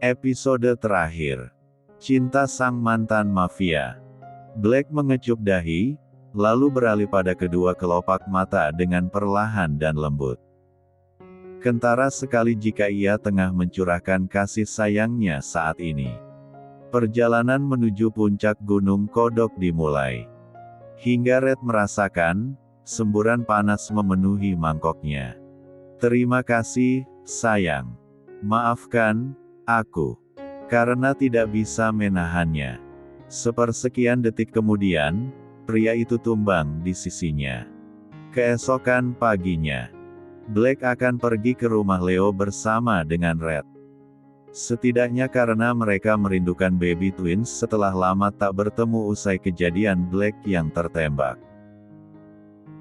Episode terakhir. Cinta sang mantan mafia. Black mengecup dahi, lalu beralih pada kedua kelopak mata dengan perlahan dan lembut. Kentara sekali jika ia tengah mencurahkan kasih sayangnya saat ini. Perjalanan menuju puncak Gunung Kodok dimulai. Hingga Red merasakan, semburan panas memenuhi mangkoknya. Terima kasih, sayang. Maafkan aku, karena tidak bisa menahannya. Sepersekian detik kemudian, pria itu tumbang di sisinya. Keesokan paginya, Black akan pergi ke rumah Leo bersama dengan Red. Setidaknya karena mereka merindukan baby twins setelah lama tak bertemu usai kejadian Black yang tertembak.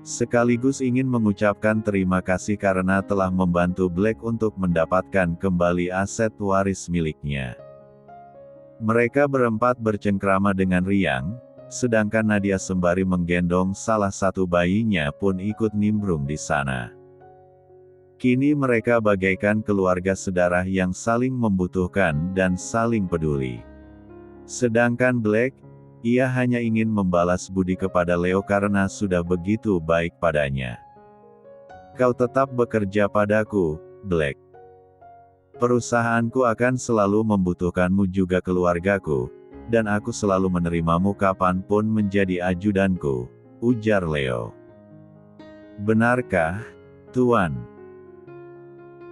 Sekaligus ingin mengucapkan terima kasih karena telah membantu Black untuk mendapatkan kembali aset waris miliknya. Mereka berempat bercengkrama dengan riang, sedangkan Nadia sembari menggendong salah satu bayinya pun ikut nimbrung di sana. Kini mereka bagaikan keluarga sedarah yang saling membutuhkan dan saling peduli. Sedangkan Black, ia hanya ingin membalas budi kepada Leo karena sudah begitu baik padanya. Kau tetap bekerja padaku, Black. Perusahaanku akan selalu membutuhkanmu juga keluargaku, dan aku selalu menerimamu kapanpun menjadi ajudanku, ujar Leo. Benarkah, Tuan?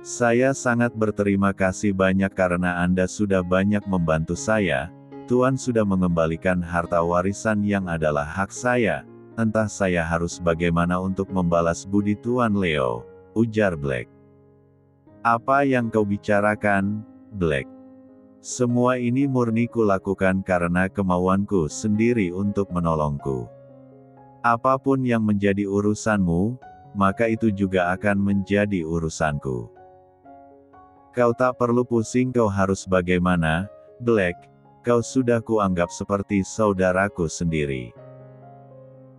Saya sangat berterima kasih banyak karena Anda sudah banyak membantu saya. Tuan sudah mengembalikan harta warisan yang adalah hak saya, entah saya harus bagaimana untuk membalas budi Tuan Leo, ujar Black. Apa yang kau bicarakan, Black? Semua ini murni kulakukan karena kemauanku sendiri untuk menolongku. Apapun yang menjadi urusanmu, maka itu juga akan menjadi urusanku. Kau tak perlu pusing kau harus bagaimana, Black. Kau sudah kuanggap seperti saudaraku sendiri.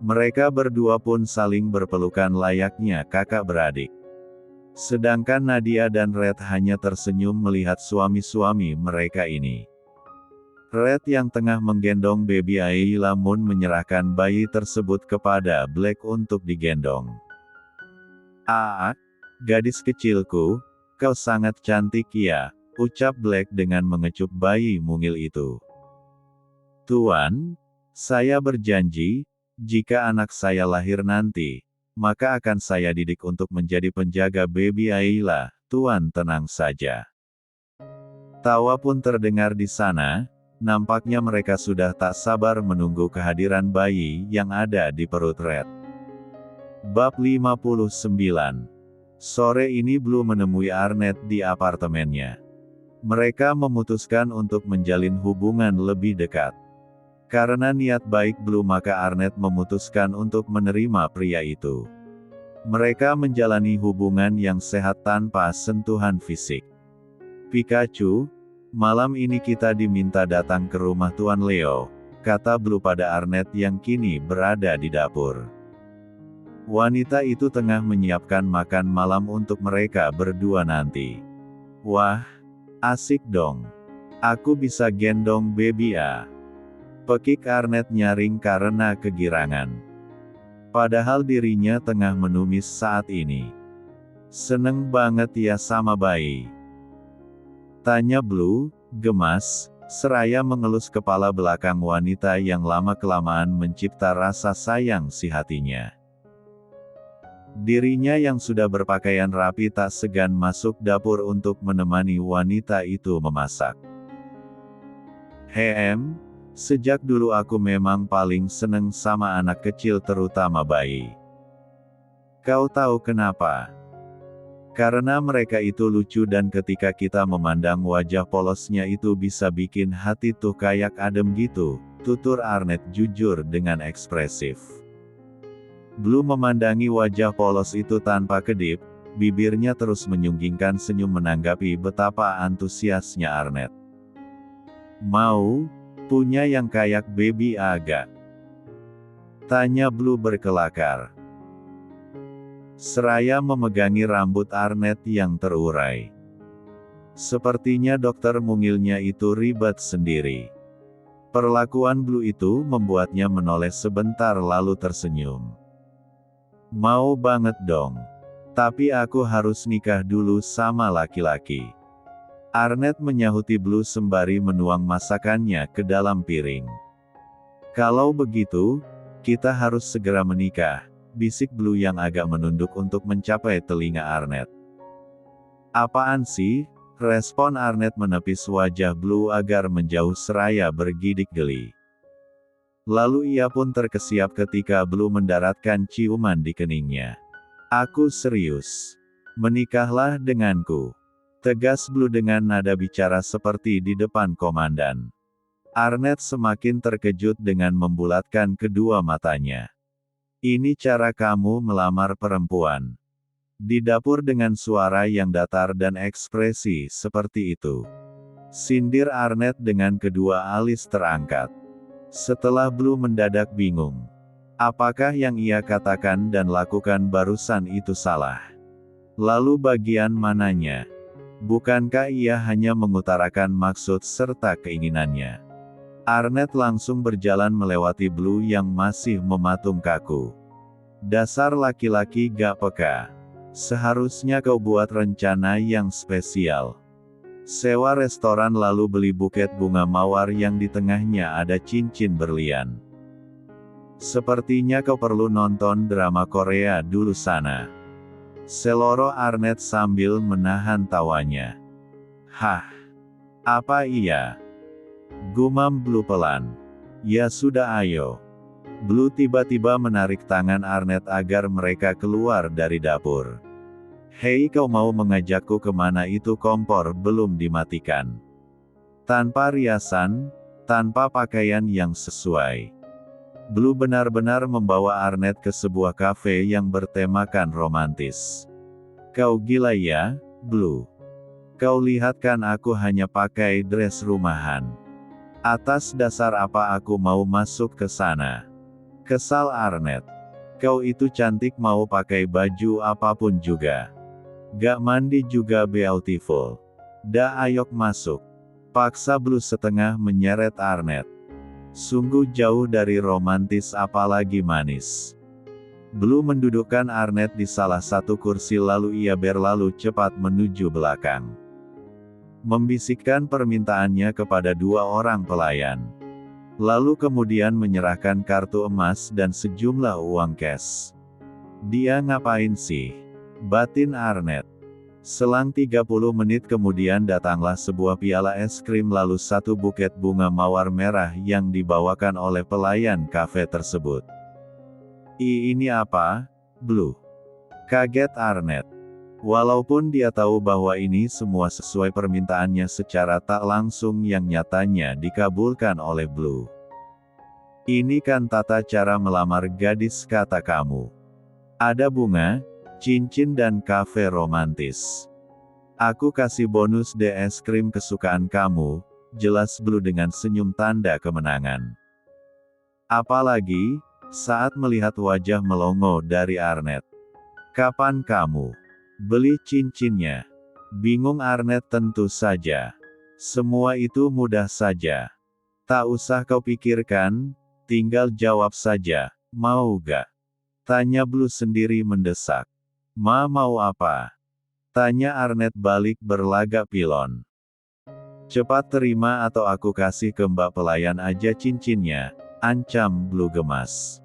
Mereka berdua pun saling berpelukan layaknya kakak beradik. Sedangkan Nadia dan Red hanya tersenyum melihat suami-suami mereka ini. Red yang tengah menggendong baby Ayla Moon menyerahkan bayi tersebut kepada Black untuk digendong. Gadis kecilku, kau sangat cantik ya, ucap Black dengan mengecup bayi mungil itu. Tuan, saya berjanji, jika anak saya lahir nanti, maka akan saya didik untuk menjadi penjaga baby Ayla. Tuan tenang saja. Tawa pun terdengar di sana, nampaknya mereka sudah tak sabar menunggu kehadiran bayi yang ada di perut Red. Bab 59. Sore ini Blue menemui Arnett di apartemennya. Mereka memutuskan untuk menjalin hubungan lebih dekat. Karena niat baik Blue maka Arnett memutuskan untuk menerima pria itu. Mereka menjalani hubungan yang sehat tanpa sentuhan fisik. Pikachu, malam ini kita diminta datang ke rumah Tuan Leo, kata Blue pada Arnett yang kini berada di dapur. Wanita itu tengah menyiapkan makan malam untuk mereka berdua nanti. Wah, asik dong. Aku bisa gendong baby ya. Pekik Arnett nyaring karena kegirangan. Padahal dirinya tengah menumis saat ini. Seneng banget ya sama bayi. Tanya Blue, gemas, seraya mengelus kepala belakang wanita yang lama-kelamaan mencipta rasa sayang si hatinya. Dirinya yang sudah berpakaian rapi tak segan masuk dapur untuk menemani wanita itu memasak. Sejak dulu aku memang paling seneng sama anak kecil terutama bayi. Kau tahu kenapa? Karena mereka itu lucu dan ketika kita memandang wajah polosnya itu bisa bikin hati tuh kayak adem gitu, tutur Arnett jujur dengan ekspresif. Blue memandangi wajah polos itu tanpa kedip, bibirnya terus menyunggingkan senyum menanggapi betapa antusiasnya Arnett. Mau punya yang kayak baby agak? Tanya Blue berkelakar. seraya memegangi rambut Arnett yang terurai. Sepertinya dokter mungilnya itu ribet sendiri. Perlakuan Blue itu membuatnya menoleh sebentar lalu tersenyum. Mau banget dong. Tapi aku harus nikah dulu sama laki-laki. Arnett menyahuti Blue sembari menuang masakannya ke dalam piring. Kalau begitu, kita harus segera menikah, bisik Blue yang agak menunduk untuk mencapai telinga Arnett. Apaan sih? Respon Arnett menepis wajah Blue agar menjauh seraya bergidik geli. Lalu ia pun terkesiap ketika Blue mendaratkan ciuman di keningnya. Aku serius. Menikahlah denganku. Tegas Blue dengan nada bicara seperti di depan komandan. Arnett semakin terkejut dengan membulatkan kedua matanya. Ini cara kamu melamar perempuan? Di dapur dengan suara yang datar dan ekspresi seperti itu. Sindir Arnett dengan kedua alis terangkat. Setelah Blue mendadak bingung. Apakah yang ia katakan dan lakukan barusan itu salah? Lalu bagian mananya? Bukankah ia hanya mengutarakan maksud serta keinginannya? Arnett langsung berjalan melewati Blue yang masih mematung kaku. Dasar laki-laki gak peka. Seharusnya kau buat rencana yang spesial. Sewa restoran lalu beli buket bunga mawar yang di tengahnya ada cincin berlian. Sepertinya kau perlu nonton drama Korea dulu sana. Seloroh Arnett sambil menahan tawanya. Hah? Apa iya? Gumam Blue pelan. Ya sudah ayo. Blue tiba-tiba menarik tangan Arnett agar mereka keluar dari dapur. Hei, kau mau mengajakku kemana? Itu kompor belum dimatikan. Tanpa riasan, tanpa pakaian yang sesuai. Blue benar-benar membawa Arnett ke sebuah kafe yang bertemakan romantis. Kau gila ya, Blue? Kau lihat kan aku hanya pakai dress rumahan. Atas dasar apa aku mau masuk ke sana? Kesal Arnett. Kau itu cantik mau pakai baju apapun juga. Gak mandi juga beautiful. Da ayok masuk. Paksa Blue setengah menyeret Arnett. Sungguh jauh dari romantis apalagi manis. Blue mendudukkan Arnett di salah satu kursi lalu ia berlalu cepat menuju belakang. Membisikkan permintaannya kepada dua orang pelayan. Lalu kemudian menyerahkan kartu emas dan sejumlah uang cash. Dia ngapain sih? Batin Arnett. Selang 30 menit kemudian datanglah sebuah piala es krim lalu satu buket bunga mawar merah yang dibawakan oleh pelayan kafe tersebut. Ini apa, Blue? Kaget Arnett. Walaupun dia tahu bahwa ini semua sesuai permintaannya secara tak langsung yang nyatanya dikabulkan oleh Blue. Ini kan tata cara melamar gadis kata kamu. Ada bunga, cincin dan kafe romantis. Aku kasih bonus deh es krim kesukaan kamu, jelas Blue dengan senyum tanda kemenangan. Apalagi, saat melihat wajah melongo dari Arnett. Kapan kamu beli cincinnya? Bingung Arnett. Tentu saja. Semua itu mudah saja. Tak usah kau pikirkan, tinggal jawab saja, mau gak? Tanya Blue sendiri mendesak. Mau apa? Tanya Arnett balik berlagak pilon. Cepat terima atau aku kasih ke mbak pelayan aja cincinnya, ancam Blue gemas.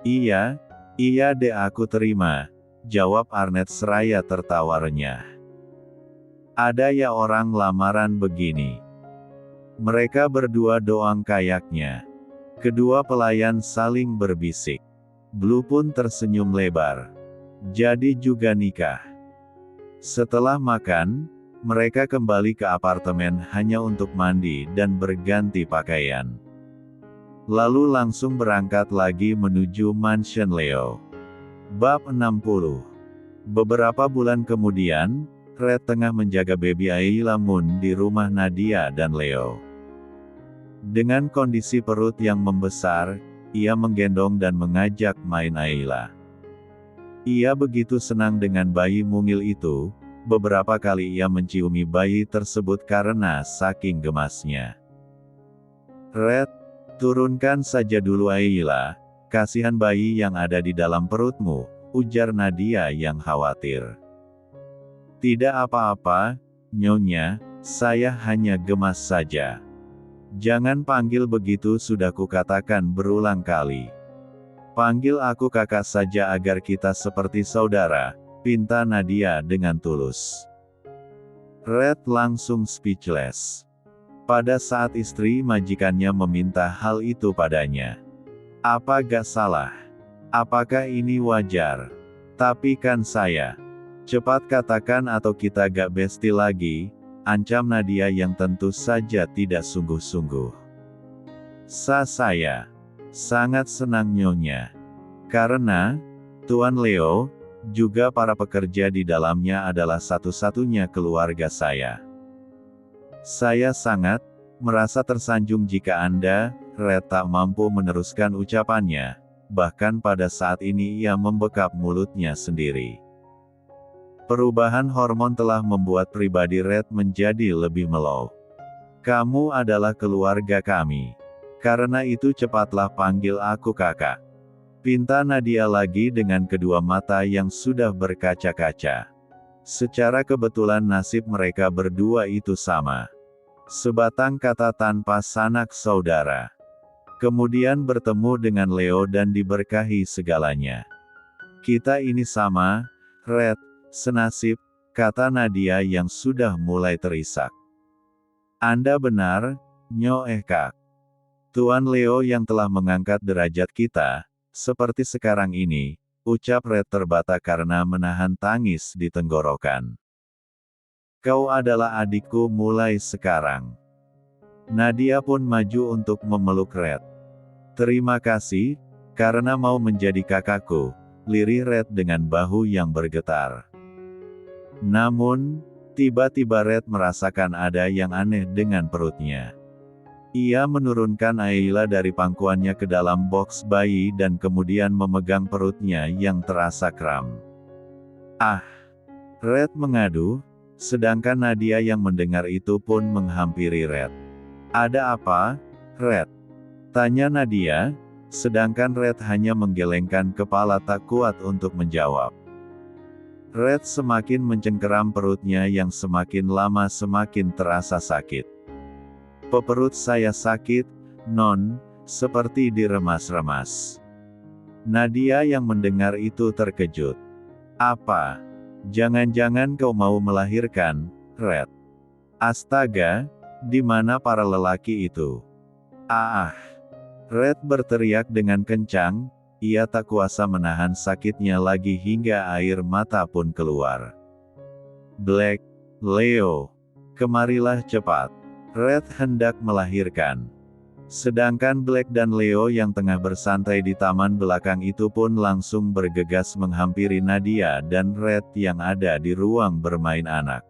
Iya deh aku terima, jawab Arnett seraya tertawa renyah. Ada ya orang lamaran begini. Mereka berdua doang kayaknya. Kedua pelayan saling berbisik. Blue pun tersenyum lebar. Jadi juga nikah. Setelah makan, mereka kembali ke apartemen hanya untuk mandi dan berganti pakaian. Lalu langsung berangkat lagi menuju mansion Leo. Bab 60. Beberapa bulan kemudian, Red tengah menjaga baby Ayla Moon di rumah Nadia dan Leo. Dengan kondisi perut yang membesar, ia menggendong dan mengajak main Ayla. Ia begitu senang dengan bayi mungil itu, beberapa kali ia menciumi bayi tersebut karena saking gemasnya. Red, turunkan saja dulu Ayla, kasihan bayi yang ada di dalam perutmu, ujar Nadia yang khawatir. Tidak apa-apa, Nyonya, saya hanya gemas saja. Jangan panggil begitu, sudah kukatakan berulang kali. Panggil aku kakak saja agar kita seperti saudara, pinta Nadia dengan tulus. Red langsung speechless. Pada saat istri majikannya meminta hal itu padanya. Apa gak salah? Apakah ini wajar? Tapi kan saya. Cepat katakan atau kita gak besti lagi, ancam Nadia yang tentu saja tidak sungguh-sungguh. Saya sangat senang Nyonya. Karena, Tuan Leo, juga para pekerja di dalamnya adalah satu-satunya keluarga saya. Saya sangat merasa tersanjung jika Anda, Red tak mampu meneruskan ucapannya, bahkan pada saat ini ia membekap mulutnya sendiri. Perubahan hormon telah membuat pribadi Red menjadi lebih mellow. Kamu adalah keluarga kami. Karena itu cepatlah panggil aku kakak. Pinta Nadia lagi dengan kedua mata yang sudah berkaca-kaca. Secara kebetulan nasib mereka berdua itu sama. Sebatang kata tanpa sanak saudara. Kemudian bertemu dengan Leo dan diberkahi segalanya. Kita ini sama, Red, senasib, kata Nadia yang sudah mulai terisak. Anda benar, Kak. Tuan Leo yang telah mengangkat derajat kita, seperti sekarang ini, ucap Red terbata karena menahan tangis di tenggorokan. Kau adalah adikku mulai sekarang. Nadia pun maju untuk memeluk Red. Terima kasih, karena mau menjadi kakakku, lirih Red dengan bahu yang bergetar. Namun, tiba-tiba Red merasakan ada yang aneh dengan perutnya. Ia menurunkan Ayla dari pangkuannya ke dalam boks bayi dan kemudian memegang perutnya yang terasa kram. Ah! Red mengadu, sedangkan Nadia yang mendengar itu pun menghampiri Red. Ada apa, Red? Tanya Nadia, sedangkan Red hanya menggelengkan kepala tak kuat untuk menjawab. Red semakin mencengkeram perutnya yang semakin lama semakin terasa sakit. Perut saya sakit, Non, seperti diremas-remas. Nadia yang mendengar itu terkejut. Apa? Jangan-jangan kau mau melahirkan, Red? Astaga, di mana para lelaki itu? Ah! Red berteriak dengan kencang, ia tak kuasa menahan sakitnya lagi hingga air mata pun keluar. Black, Leo, kemarilah cepat. Red hendak melahirkan. Sedangkan Black dan Leo yang tengah bersantai di taman belakang itu pun langsung bergegas menghampiri Nadia dan Red yang ada di ruang bermain anak.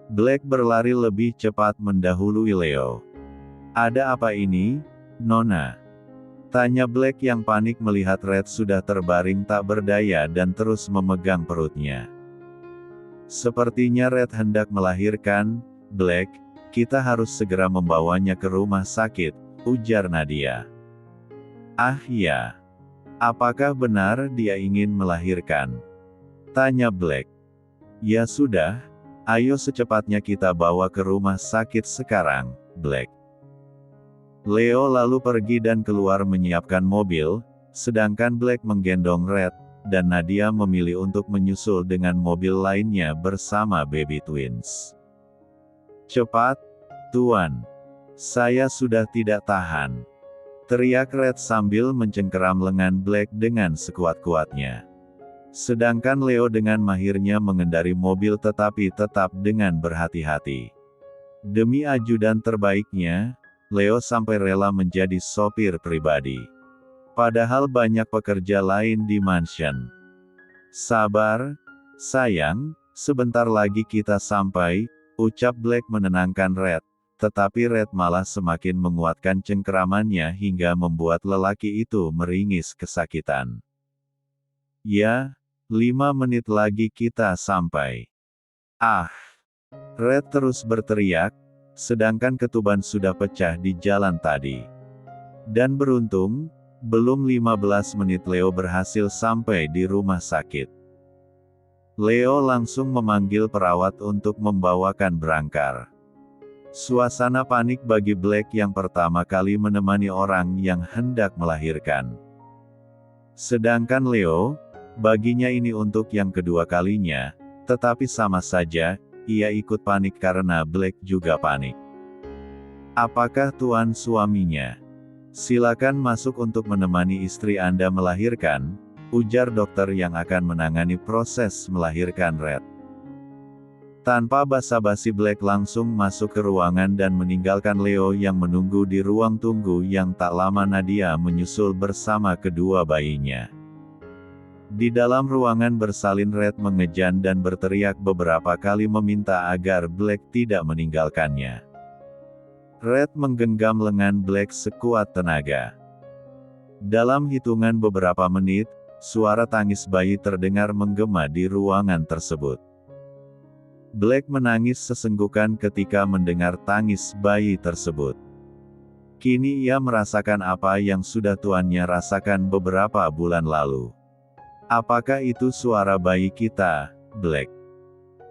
Black berlari lebih cepat mendahului Leo. Ada apa ini, Nona? Tanya Black yang panik melihat Red sudah terbaring tak berdaya dan terus memegang perutnya. Sepertinya Red hendak melahirkan, Black. Kita harus segera membawanya ke rumah sakit, ujar Nadia. Ah ya. Apakah benar dia ingin melahirkan? Tanya Black. Ya sudah, ayo secepatnya kita bawa ke rumah sakit sekarang, Black. Leo lalu pergi dan keluar menyiapkan mobil, sedangkan Black menggendong Red, dan Nadia memilih untuk menyusul dengan mobil lainnya bersama baby twins. Cepat, Tuan. Saya sudah tidak tahan. Teriak Red sambil mencengkeram lengan Black dengan sekuat-kuatnya. Sedangkan Leo dengan mahirnya mengendari mobil tetapi tetap dengan berhati-hati. Demi ajudan terbaiknya, Leo sampai rela menjadi sopir pribadi. Padahal banyak pekerja lain di mansion. Sabar, sayang, sebentar lagi kita sampai, ucap Black menenangkan Red, tetapi Red malah semakin menguatkan cengkeramannya hingga membuat lelaki itu meringis kesakitan. Ya, 5 menit lagi kita sampai. Ah! Red terus berteriak, sedangkan ketuban sudah pecah di jalan tadi. Dan beruntung, belum 15 menit Leo berhasil sampai di rumah sakit. Leo langsung memanggil perawat untuk membawakan berangkar. Suasana panik bagi Black yang pertama kali menemani orang yang hendak melahirkan. Sedangkan Leo, baginya ini untuk yang kedua kalinya, tetapi sama saja, ia ikut panik karena Black juga panik. Apakah Tuan suaminya? Silakan masuk untuk menemani istri Anda melahirkan, ujar dokter yang akan menangani proses melahirkan Red. Tanpa basa-basi Black langsung masuk ke ruangan dan meninggalkan Leo yang menunggu di ruang tunggu yang tak lama Nadia menyusul bersama kedua bayinya. Di dalam ruangan bersalin Red mengejan dan berteriak beberapa kali meminta agar Black tidak meninggalkannya. Red menggenggam lengan Black sekuat tenaga. Dalam hitungan beberapa menit, suara tangis bayi terdengar menggema di ruangan tersebut. Black menangis sesenggukan ketika mendengar tangis bayi tersebut. Kini ia merasakan apa yang sudah tuannya rasakan beberapa bulan lalu. Apakah itu suara bayi kita, Black?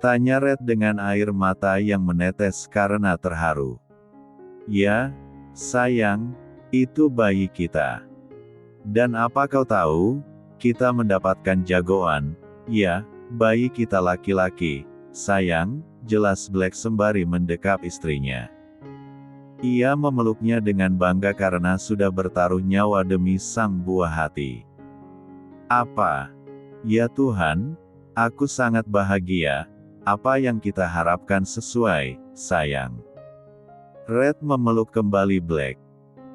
Tanya Red dengan air mata yang menetes karena terharu. Ya, sayang, itu bayi kita. Dan apa kau tahu? Kita mendapatkan jagoan. Ya, bayi kita laki-laki. Sayang, jelas Black sembari mendekap istrinya. Ia memeluknya dengan bangga karena sudah bertaruh nyawa demi sang buah hati. Apa? Ya Tuhan, aku sangat bahagia. Apa yang kita harapkan sesuai, sayang. Red memeluk kembali Black.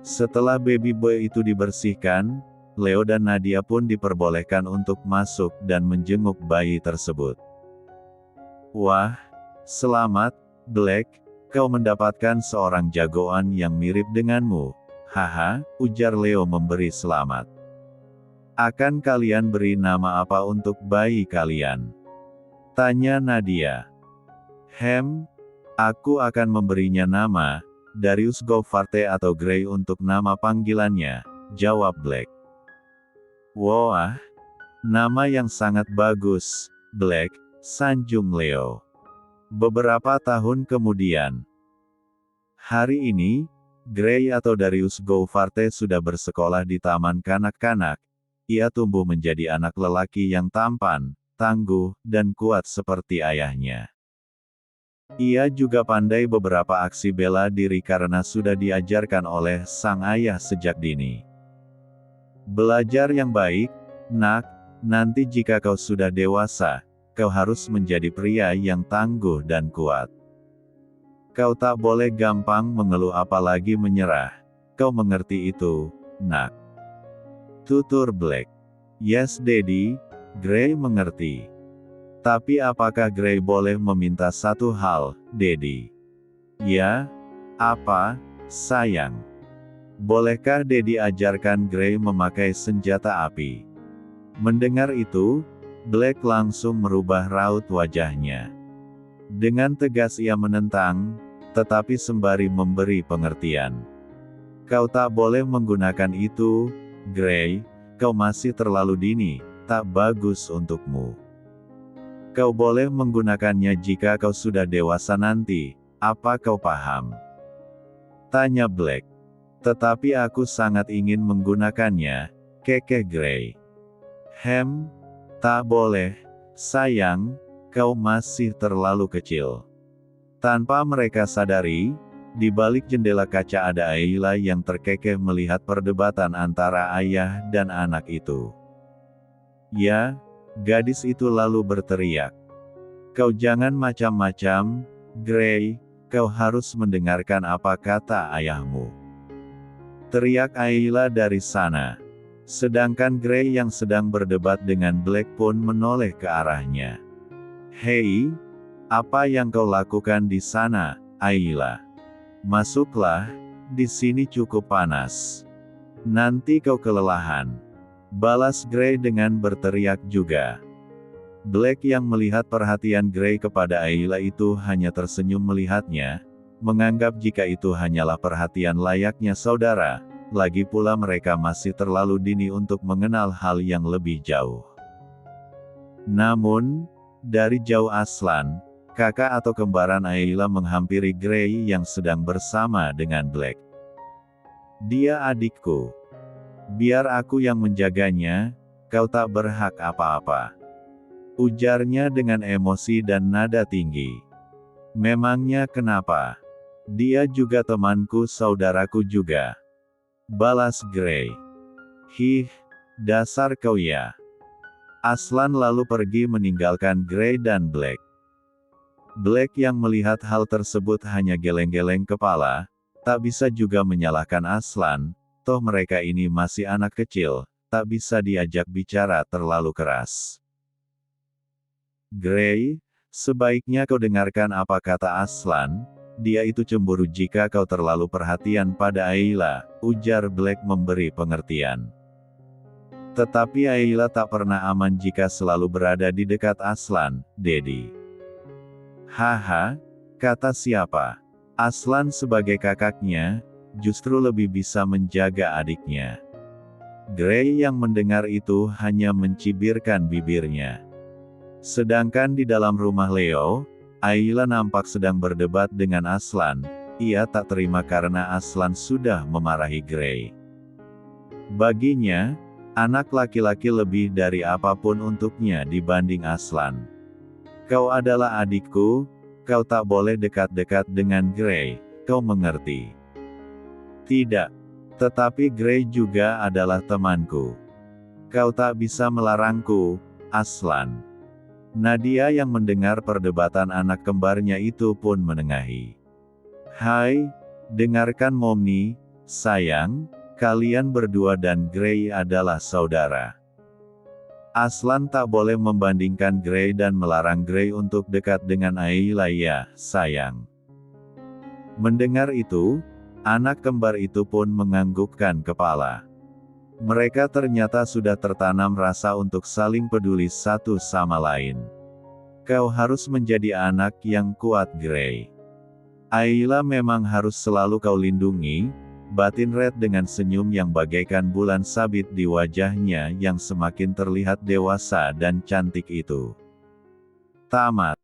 Setelah baby boy itu dibersihkan, Leo dan Nadia pun diperbolehkan untuk masuk dan menjenguk bayi tersebut. Wah, selamat, Black, kau mendapatkan seorang jagoan yang mirip denganmu. Haha, ujar Leo memberi selamat. Akan kalian beri nama apa untuk bayi kalian? Tanya Nadia. Aku akan memberinya nama, Darius Govarte atau Grey untuk nama panggilannya, jawab Black. Wah, nama yang sangat bagus, Black, sanjung Leo. Beberapa tahun kemudian. Hari ini, Grey atau Darius Govarte sudah bersekolah di taman kanak-kanak. Ia tumbuh menjadi anak lelaki yang tampan, tangguh, dan kuat seperti ayahnya. Ia juga pandai beberapa aksi bela diri karena sudah diajarkan oleh sang ayah sejak dini. Belajar yang baik, nak, nanti jika kau sudah dewasa, kau harus menjadi pria yang tangguh dan kuat. Kau tak boleh gampang mengeluh apalagi menyerah. Kau mengerti itu, nak? Tutur Black. Yes Daddy, Grey mengerti. Tapi apakah Grey boleh meminta satu hal, Daddy? Ya? Apa, sayang? Bolehkah Daddy ajarkan Grey memakai senjata api? Mendengar itu, Black langsung merubah raut wajahnya. Dengan tegas ia menentang, tetapi sembari memberi pengertian. Kau tak boleh menggunakan itu, Grey, kau masih terlalu dini, tak bagus untukmu. Kau boleh menggunakannya jika kau sudah dewasa nanti, apa kau paham? Tanya Black. Tetapi aku sangat ingin menggunakannya, kekeh Grey. Tak boleh, sayang, kau masih terlalu kecil. Tanpa mereka sadari, di balik jendela kaca ada Ayla yang terkekeh melihat perdebatan antara ayah dan anak itu. Ya, gadis itu lalu berteriak. Kau jangan macam-macam, Grey, kau harus mendengarkan apa kata ayahmu. Teriak Ayla dari sana. Sedangkan Grey yang sedang berdebat dengan Black pun menoleh ke arahnya. Hei, apa yang kau lakukan di sana, Ayla? Masuklah, di sini cukup panas. Nanti kau kelelahan. Balas Grey dengan berteriak juga. Black yang melihat perhatian Gray kepada Ayla itu hanya tersenyum melihatnya, menganggap jika itu hanyalah perhatian layaknya saudara, lagi pula mereka masih terlalu dini untuk mengenal hal yang lebih jauh. Namun, dari jauh Aslan, kakak atau kembaran Ayla menghampiri Gray yang sedang bersama dengan Black. "Dia adikku. Biar aku yang menjaganya, kau tak berhak apa-apa," ujarnya dengan emosi dan nada tinggi. "Memangnya kenapa? Dia juga temanku, saudaraku juga," balas Gray. "Hih, dasar kau ya." Aslan lalu pergi meninggalkan Gray dan Black. Black yang melihat hal tersebut hanya geleng-geleng kepala, tak bisa juga menyalahkan Aslan, toh mereka ini masih anak kecil, tak bisa diajak bicara terlalu keras. "Gray, sebaiknya kau dengarkan apa kata Aslan, dia itu cemburu jika kau terlalu perhatian pada Ayla," ujar Black memberi pengertian. Tetapi Ayla tak pernah aman jika selalu berada di dekat Aslan, Dedi. "Haha, kata siapa? Aslan sebagai kakaknya, justru lebih bisa menjaga adiknya." Gray yang mendengar itu hanya mencibirkan bibirnya. Sedangkan di dalam rumah Leo, Ayla nampak sedang berdebat dengan Aslan. Ia tak terima karena Aslan sudah memarahi Gray. Baginya, anak laki-laki lebih dari apapun untuknya dibanding Aslan. "Kau adalah adikku, kau tak boleh dekat-dekat dengan Gray, kau mengerti?" "Tidak. Tetapi Gray juga adalah temanku. Kau tak bisa melarangku, Aslan." Nadia yang mendengar perdebatan anak kembarnya itu pun menengahi. "Hai, dengarkan Momni, sayang, kalian berdua dan Gray adalah saudara. Aslan tak boleh membandingkan Gray dan melarang Gray untuk dekat dengan Ayla ya, sayang." Mendengar itu, anak kembar itu pun menganggukkan kepala. Mereka ternyata sudah tertanam rasa untuk saling peduli satu sama lain. "Kau harus menjadi anak yang kuat, Gray. Ayla memang harus selalu kau lindungi," batin Red dengan senyum yang bagaikan bulan sabit di wajahnya yang semakin terlihat dewasa dan cantik itu. Tamat.